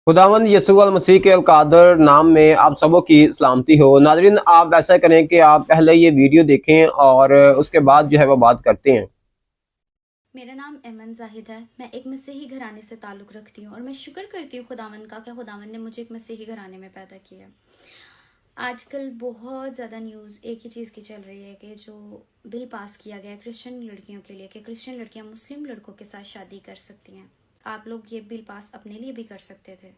खुदावंद यीशु अल मसीह के अलकादर नाम में आप सबों की सलामती हो। नाज़रीन, आप ऐसा करें कि आप पहले ये वीडियो देखें और उसके बाद जो है वो बात करते हैं। मेरा नाम एमन जाहिद है। मैं एक मसीही घराने से ताल्लुक़ रखती हूँ और मैं शुक्र करती हूँ खुदावंद का कि खुदावंद ने मुझे एक मसीही घराने में पैदा किया। आजकल बहुत ज़्यादा न्यूज़ एक ही चीज़ की चल रही है कि जो बिल पास किया गया है क्रिश्चियन लड़कियों के लिए कि क्रिश्चियन लड़कियाँ मुस्लिम लड़कों के साथ शादी कर सकती हैं। आप लोग ये बिल पास अपने लिए भी कर सकते थे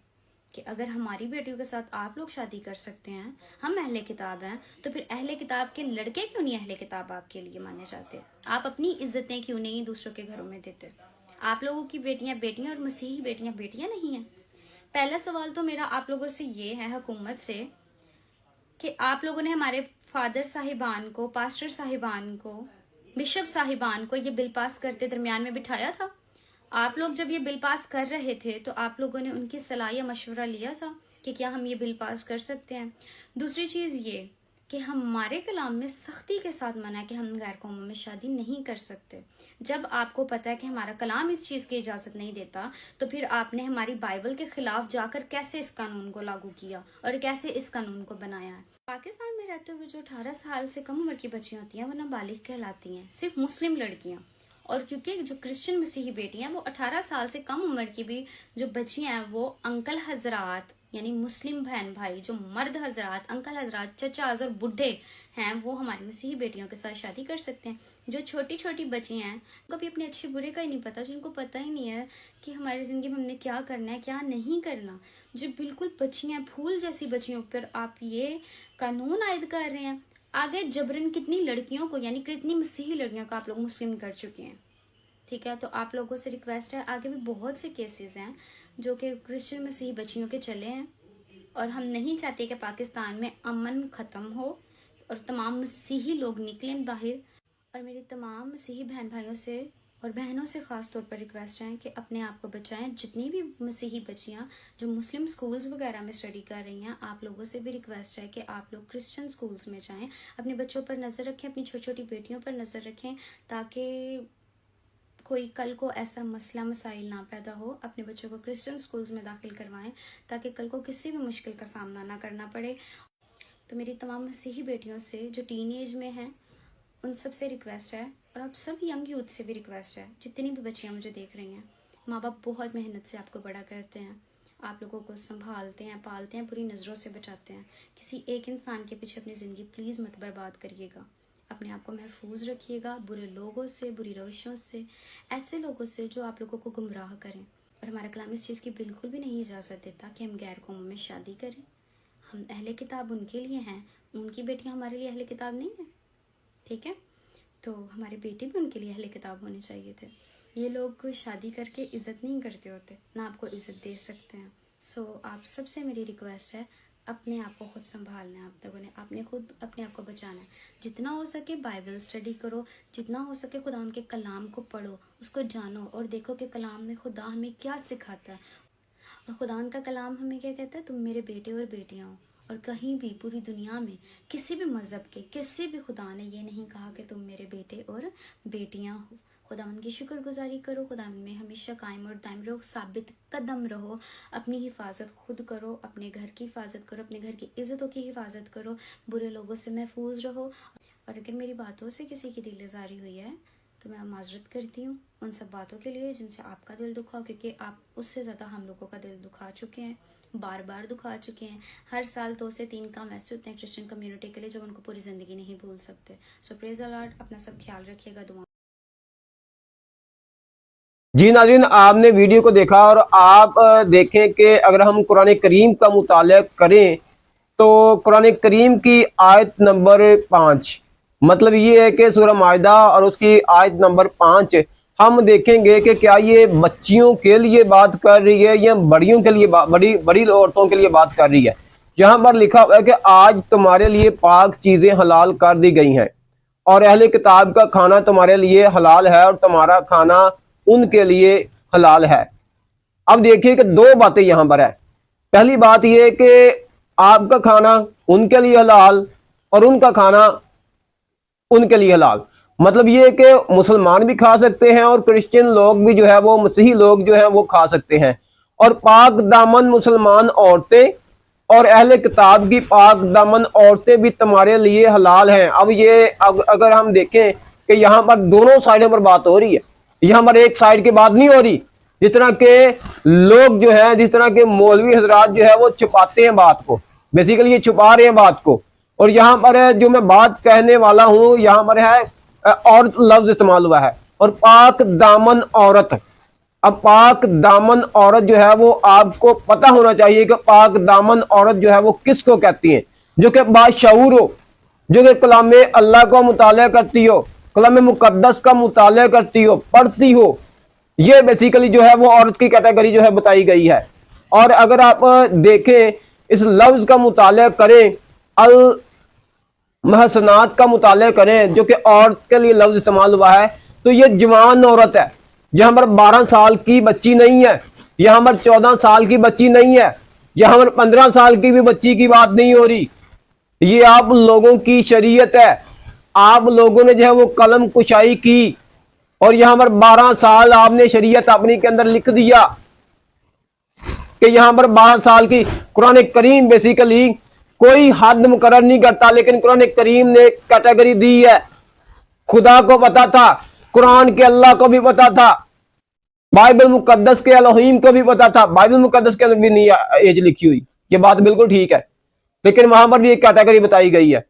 कि अगर हमारी बेटियों के साथ आप लोग शादी कर सकते हैं, हम अहले किताब हैं, तो फिर अहले किताब के लड़के क्यों नहीं अहले किताब आपके लिए माने जाते? आप अपनी इज्जतें क्यों नहीं दूसरों के घरों में देते? आप लोगों की बेटियां बेटियां और मसीही बेटियां बेटियां नहीं हैं? पहला सवाल तो मेरा आप लोगों से ये है, हुकूमत से, कि आप लोगों ने हमारे फादर साहिबान को, पास्टर साहिबान को, बिशप साहिबान को ये बिल पास करते दरमियान में बिठाया था? आप लोग जब ये बिल पास कर रहे थे तो आप लोगों ने उनकी सलाह या मशवरा लिया था कि क्या हम ये बिल पास कर सकते हैं? दूसरी चीज़ ये कि हमारे कलाम में सख्ती के साथ मना है कि हम गैर कौमों में शादी नहीं कर सकते। जब आपको पता है कि हमारा कलाम इस चीज़ की इजाज़त नहीं देता, तो फिर आपने हमारी बाइबल के खिलाफ जाकर कैसे इस कानून को लागू किया और कैसे इस कानून को बनाया है? पाकिस्तान में रहते हुए जो 18 साल से कम उम्र की बच्चियां होती हैं वो नाबालिग कहलाती हैं, सिर्फ मुस्लिम लड़कियां। और क्योंकि जो क्रिश्चियन मसीही बेटियां, वो 18 साल से कम उम्र की भी जो बच्चियां हैं, वो अंकल हजरात यानी मुस्लिम बहन भाई, जो मर्द हजरात, अंकल हजरात, चचाज और बुढ़े हैं, वो हमारी मसीही बेटियों के साथ शादी कर सकते हैं। जो छोटी छोटी बच्चियां हैं, उनको भी अपने अच्छे बुरे का ही नहीं पता, जिनको पता ही नहीं है कि हमारी ज़िंदगी में हमने क्या करना है क्या नहीं करना, जो बिल्कुल बच्चियां, फूल जैसी बच्चियों पर आप ये कानून आयद कर रहे हैं। आगे जबरन कितनी लड़कियों को, यानी कितनी मसीही लड़कियों को आप लोग मुस्लिम कर चुके हैं। ठीक है, तो आप लोगों से रिक्वेस्ट है, आगे भी बहुत से केसेस हैं जो कि क्रिश्चियन मसीही बच्चियों के चले हैं, और हम नहीं चाहते कि पाकिस्तान में अमन ख़त्म हो और तमाम मसीही लोग निकलें बाहर। और मेरी तमाम मसीही बहन भाइयों से और बहनों से ख़ास तौर पर रिक्वेस्ट है कि अपने आप को बचाएं। जितनी भी मसीही बच्चियां जो मुस्लिम स्कूल्स वगैरह में स्टडी कर रही हैं, आप लोगों से भी रिक्वेस्ट है कि आप लोग क्रिश्चियन स्कूल्स में जाएं, अपने बच्चों पर नज़र रखें, अपनी छोटी छोटी बेटियों पर नज़र रखें, ताकि कोई कल को ऐसा मसला मसाइल ना पैदा हो। अपने बच्चों को क्रिश्चियन स्कूल्स में दाखिल करवाएं ताकि कल को किसी भी मुश्किल का सामना ना करना पड़े। तो मेरी तमाम मसीही बेटियों से जो टीन एज में हैं, उन सब से रिक्वेस्ट है, और आप सब यंग यूथ से भी रिक्वेस्ट है, जितनी भी बच्चियाँ मुझे देख रही हैं, माँ बाप बहुत मेहनत से आपको बड़ा करते हैं, आप लोगों को संभालते हैं, पालते हैं, बुरी नज़रों से बचाते हैं। किसी एक इंसान के पीछे अपनी ज़िंदगी प्लीज़ मत बर्बाद करिएगा। अपने आप को महफूज रखिएगा बुरे लोगों से, बुरी रविशों से, ऐसे लोगों से जो आप लोगों को गुमराह करें। और हमारा कलाम इस चीज़ की बिल्कुल भी नहीं इजाज़त देता कि हम गैर कौमों में शादी करें। हम अहले किताब उनके लिए हैं, उनकी बेटियां हमारे लिए अहले किताब नहीं है। ठीक है, तो हमारे बेटे भी उनके लिए अहले किताब होने चाहिए थे। ये लोग शादी करके इज़्ज़त नहीं करते होते, ना आपको इज़्ज़त दे सकते हैं। सो आप सबसे मेरी रिक्वेस्ट है, अपने आप को खुद संभालना है। आप लोगों ने आपने खुद अपने आप को बचाना है। जितना हो सके बाइबल स्टडी करो, जितना हो सके खुदा उनके कलाम को पढ़ो, उसको जानो और देखो कि कलाम में खुदा हमें क्या सिखाता है। और खुदा उनका कलाम हमें क्या कहता है? तुम मेरे बेटे और बेटियां हो। और कहीं भी पूरी दुनिया में किसी भी मज़हब के किसी भी खुदा ने ये नहीं कहा कि तुम मेरे बेटे और बेटियां हो। खुदावंद की शुक्रगुजारी करो, खुदावंद में हमेशा कायम और दायम रहो, साबित कदम रहो, अपनी हिफाजत खुद करो, अपने घर की हिफाजत करो, अपने घर की इज़्ज़तों की हिफाजत करो, बुरे लोगों से महफूज रहो। और अगर मेरी बातों से किसी की दिल आज़ारी हुई है तो मैं माजरत करती हूँ उन सब बातों के लिए जिनसे आपका दिल दुखा, क्योंकि आप उससे ज़्यादा हम लोगों का दिल दुखा चुके हैं, बार बार दुखा चुके हैं। हर साल 2 से 3 काम ऐसे होते हैं क्रिश्चियन कम्युनिटी के लिए जो उनको पूरी ज़िंदगी नहीं भूल सकते। सो प्रेज द लॉर्ड, अपना सब ख्याल रखिएगा, दुआ। जी नाज़रीन, आपने वीडियो को देखा और आप देखें कि अगर हम कुरान करीम का मुताला करें तो कुरान करीम की आयत नंबर 5, मतलब ये है कि सूरह माइदा और उसकी आयत नंबर 5 हम देखेंगे कि क्या ये बच्चियों के लिए बात कर रही है या बड़ियों के लिए, बड़ी बड़ी औरतों के लिए बात कर रही है। यहाँ पर लिखा हुआ है कि आज तुम्हारे लिए पाक चीज़ें हलाल कर दी गई हैं और अहले किताब का खाना तुम्हारे लिए हलाल है और तुम्हारा खाना उनके लिए हलाल है। अब देखिए कि 2 बातें यहाँ पर है। पहली बात यह कि आपका खाना उनके लिए हलाल और उनका खाना उनके लिए हलाल, मतलब ये है कि मुसलमान भी खा सकते हैं और क्रिश्चियन लोग भी जो है वो, मसीही लोग जो है वो खा सकते हैं। اور پاک دامن مسلمان عورتیں اور اہل کتاب کی پاک دامن عورتیں بھی تمہارے لیے حلال ہیں۔ اب یہ اگر ہم دیکھیں کہ یہاں پر دونوں سائڈوں پر بات ہو رہی ہے، یہاں پر ایک سائڈ کی بات نہیں ہو رہی، جس طرح کے لوگ جو ہیں، جس طرح کے مولوی حضرات جو ہے وہ چھپاتے ہیں بات کو، بیسیکلی یہ چھپا رہے ہیں بات کو۔ اور یہاں پر جو میں بات کہنے والا ہوں، یہاں پر ہے عورت لفظ استعمال ہوا ہے، اور پاک دامن عورت۔ اب پاک دامن عورت جو ہے وہ آپ کو پتہ ہونا چاہیے کہ پاک دامن عورت جو ہے وہ کس کو کہتی ہیں، جو کہ باشعور ہو، جو کہ کلام اللہ کا مطالعہ کرتی ہو، کلام مقدس کا مطالعہ کرتی ہو، پڑھتی ہو۔ یہ بیسیکلی جو ہے وہ عورت کی کیٹیگری جو ہے بتائی گئی ہے۔ اور اگر آپ دیکھیں اس لفظ کا مطالعہ کریں، المحسنات کا مطالعہ کریں جو کہ عورت کے لیے لفظ استعمال ہوا ہے، تو یہ جوان عورت ہے، یہاں پر 12 سال کی بچی نہیں ہے، یہاں پر 14 سال کی بچی نہیں ہے، یہاں پر 15 سال کی بھی بچی کی بات نہیں ہو رہی۔ یہ آپ لوگوں کی شریعت ہے، آپ لوگوں نے جو ہے وہ قلم کشائی کی، اور یہاں پر 12 سال آپ نے شریعت اپنی کے اندر لکھ دیا کہ یہاں پر 12 سال کی۔ قرآن کریم بیسیکلی کوئی حد مقرر نہیں کرتا، لیکن قرآن کریم نے ایک کیٹیگری دی ہے۔ خدا کو پتا تھا، قرآن کے اللہ کو بھی پتا تھا، بائبل مقدس کے الہیم کو بھی پتا تھا۔ بائبل مقدس کے اندر بھی نہیں ایج لکھی ہوئی، یہ بات بالکل ٹھیک ہے، لیکن وہاں پر بھی ایک کیٹیگری بتائی گئی ہے۔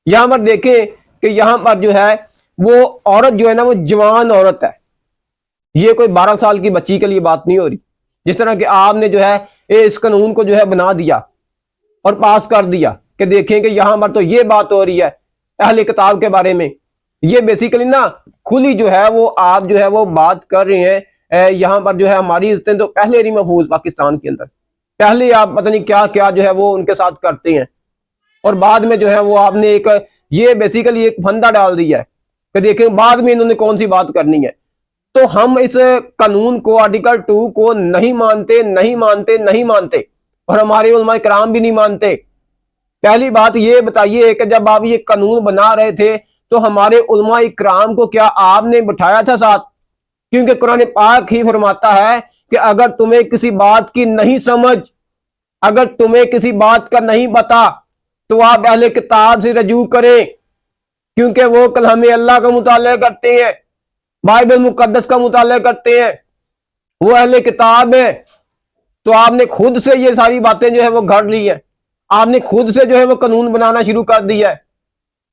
یہاں پر دیکھیں کہ یہاں پر جو ہے وہ عورت جو ہے نا وہ جوان عورت ہے، یہ کوئی 12 سال کی بچی کے لیے بات نہیں ہو رہی۔ جس طرح کہ آپ نے جو ہے اس قانون کو جو ہے بنا دیا اور پاس کر دیا کہ دیکھیں کہ یہاں پر تو یہ بات ہو رہی ہے اہل کتاب کے بارے میں، یہ بیسیکلی نا کھلی جو ہے وہ آپ جو ہے وہ بات کر رہے ہیں۔ یہاں پر جو ہے ہماری عزتیں تو پہلے ہی محفوظ پاکستان کے اندر، پہلے آپ پتہ نہیں کیا کیا جو ہے وہ ان کے ساتھ کرتے ہیں، اور بعد میں جو ہے وہ آپ نے ایک یہ بیسیکلی ایک پھندا ڈال دیا ہے کہ دیکھیں بعد میں انہوں نے کون سی بات کرنی ہے۔ تو ہم اس قانون کو آرٹیکل 2 کو نہیں مانتے، نہیں مانتے، نہیں مانتے، اور ہمارے علماء کرام بھی نہیں مانتے۔ پہلی بات یہ بتائیے کہ جب آپ یہ قانون بنا رہے تھے تو ہمارے علماء کرام کو کیا آپ نے بٹھایا تھا ساتھ؟ کیونکہ قرآن پاک ہی فرماتا ہے کہ اگر تمہیں کسی بات کی نہیں سمجھ، اگر تمہیں کسی بات کا نہیں پتا تو آپ اہل کتاب سے رجوع کریں، کیونکہ وہ کلام اللہ کا مطالعہ کرتے ہیں، بائبل مقدس کا مطالعہ کرتے ہیں، وہ اہل کتاب ہیں۔ تو آپ نے خود سے یہ ساری باتیں جو ہے وہ گھڑ لی ہیں، آپ نے خود سے جو ہے وہ قانون بنانا شروع کر دیا ہے،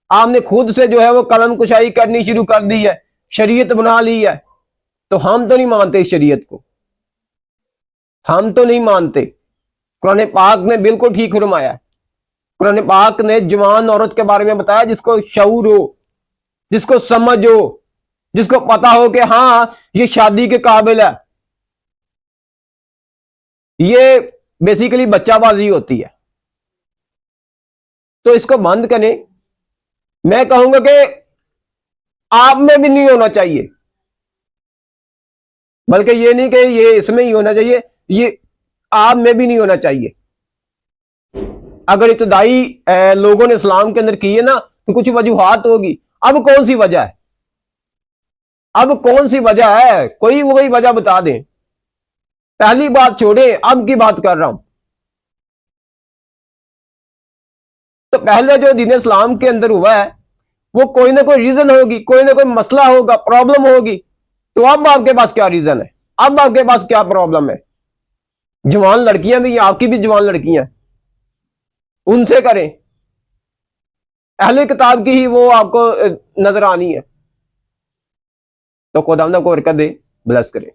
آپ نے خود سے جو ہے وہ قلم کشائی کرنی شروع کر دی ہے، شریعت بنا لی ہے۔ تو ہم تو نہیں مانتے اس شریعت کو، ہم تو نہیں مانتے۔ قرآن پاک نے بالکل ٹھیک فرمایا ہے، قرآن پاک نے جوان عورت کے بارے میں بتایا جس کو شعور ہو، جس کو سمجھ ہو، جس کو پتا ہو کہ ہاں یہ شادی کے قابل ہے۔ یہ بیسیکلی بچہ بازی ہوتی ہے، تو اس کو بند کریں۔ میں کہوں گا کہ آپ میں بھی نہیں ہونا چاہیے، بلکہ یہ نہیں کہ یہ اس میں ہی ہونا چاہیے، یہ آپ میں بھی نہیں ہونا چاہیے۔ اگر ابتدائی لوگوں نے اسلام کے اندر کی ہے نا تو کچھ وجوہات ہوگی۔ اب کون سی وجہ ہے؟ اب کون سی وجہ ہے؟ کوئی وہی وجہ بتا دیں۔ پہلی بات چھوڑیں، اب کی بات کر رہا ہوں۔ تو پہلے جو دین اسلام کے اندر ہوا ہے وہ کوئی نہ کوئی ریزن ہوگی، کوئی نہ کوئی مسئلہ ہوگا، پرابلم ہوگی۔ تو اب آپ کے پاس کیا ریزن ہے؟ اب آپ کے پاس کیا پرابلم ہے؟ جوان لڑکیاں بھی، آپ کی بھی جوان لڑکیاں، ان سے کریں، اہل کتاب کی ہی وہ آپ کو نظر آنی ہے۔ تو خدا کو برکت دے، بلیس کرے۔